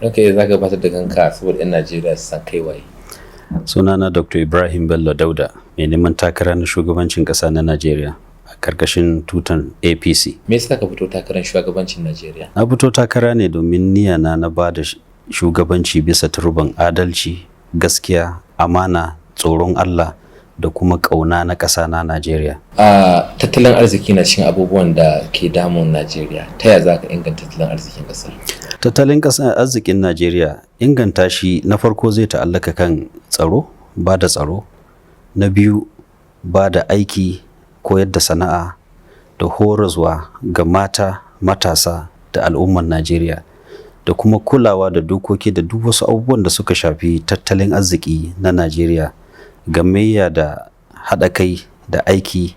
Okay, za ka gabatar da kanka saboda 'yan Najeriya su san kai waye. Sunana Dr. Ibrahim Bello Dauda, mai neman takara na shugabancin ƙasa na Najeriya a ƙarƙashin tutan APC. Me yasa ka fito takarar shugabancin Najeriya? Na fito takara ne domin niyana na ba da shugabanci bisa turban adalci, gaskiya, amana, tsoron Allah da kuma ƙauna na ƙasa na Najeriya. Tattalin arziki na cikin abubuwan da ke damun Najeriya. Ta yaya za ka inganta tattalin arzikin ƙasar? Tattalin arzikin Najeriya inganta shi na farko zai ta'allaka kan tsaro, ba da tsaro. Na biyu, ba da aiki, koyar da sana'a da horaswa ga mata, matasa da al'ummar Najeriya, da kuma kulawa da dokoki da duk wasu abubuwan da suka shafi tattalin arziki na Najeriya, gamayya da haɗa kai da aiki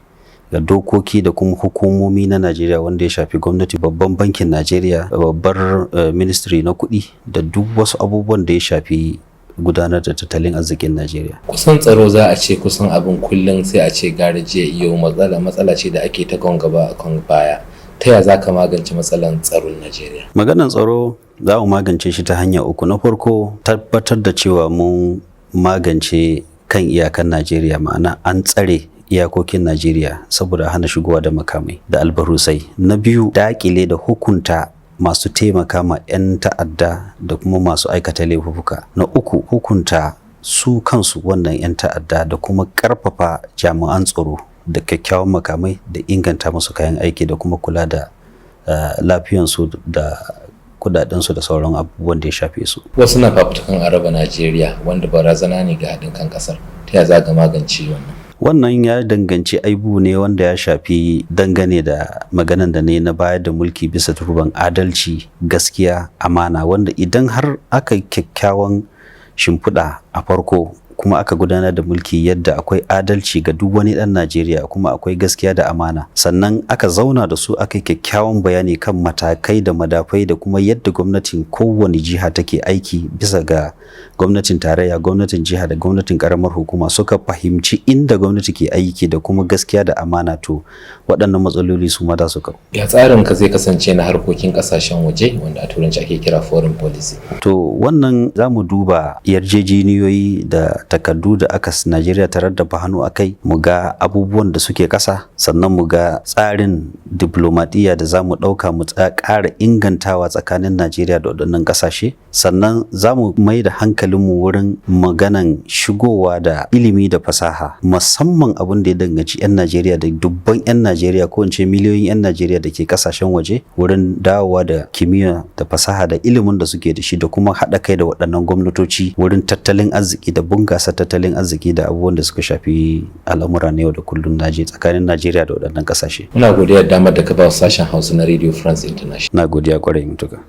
ga dokoki da kuma hukumomi na Najeriya wanda ya shafi gwamnati, babban bankin Najeriya, babbar ministry na kuɗi da duk wasu abubuwan da ya shafi gudanar da tattalin arzikin Najeriya. Kusan tsaro za a ce kusan abin kullum sai a ce gara jiya iyo matsala ce da ake ta kan gaba a kan baya. Ta yaya za ka magance matsalan tsaron Najeriya? Maganar tsaro za mu magance shi ta hanya uku. Na farko, tabbatar da cewa mun magance kan iyakan Najeriya, ma'ana an tsare iyakokin Najeriya saboda hana shigowa da makamai da albarusai. Na biyu, dakile da hukunta masu taimaka ma 'yan ta'adda da kuma masu aikata laifuka. Na uku, hukunta su kansu wannan 'yan ta'adda da kuma karfafa jami'an tsaro da kyakkyawan makamai da inganta musu kayan aiki da kuma kula da lafiyansu da kudadensu da sauran abubuwan da ya shafe su. Wasu na fafutukan araba Najeriya wanda barazana ne ga haɗin kan ƙasar. Ta yaya za ka magance wannan? Wannan ya danganci aibu ne wanda ya shafi dangane da maganan da ne na bayar da mulki bisa turban adalci, gaskiya, amana, wanda idan har aka yi kyakkyawan shimfiɗa a farko kuma aka gudanar da mulki yadda akwai adalci ga duk wani ɗan Najeriya kuma akwai gaskiya da amana, sannan aka zauna da su aka yi kyakkyawan bayani kan matakai da madafai da kuma yadda gwamnatin kowane jiha take aiki bisa ga gwamnatin tarayya, gwamnatin jiha da gwamnatin karamar hukuma, suka fahimci inda gwamnati ke aiki da kuma gaskiya da amana, to waɗannan matsaloli su ma da su kawo. Ya tsarin ka zai kasance na harkokin ƙasashen waje wanda a turanci ake kira foreign policy? To wannan za mu duba yarjejeniyoyi da takardu da aka Najeriya ta rattaba hannu a kai, mu ga abubuwan da suke ƙasa, sannan mu ga tsarin diplomadiyya da za mu ɗauka mu ƙara ingantawa tsakanin Najeriya da waɗannan ƙasashe, sannan za mu mai da hankalinmu wurin maganan shigowa da ilimi da fasaha, musamman abin da ya danganci 'yan Najeriya da dubban 'yan Najeriya ko in ce miliyoyin 'yan Najeriya da ke ƙasashen waje, wurin dawowa da kimiyya da fasaha da ilimin da suke da shi da kuma haɗa kai da waɗannan gwamnatoci wurin tattalin arziki da bunƙasa tattalin arziki da abubuwan da suka shafi al'amura na yau da kullum tsakanin Najeriya da waɗannan ƙasashe. Muna godiya damar da ka ba sashen Hausa na Radio France International. Na godiya kwarai mutuka.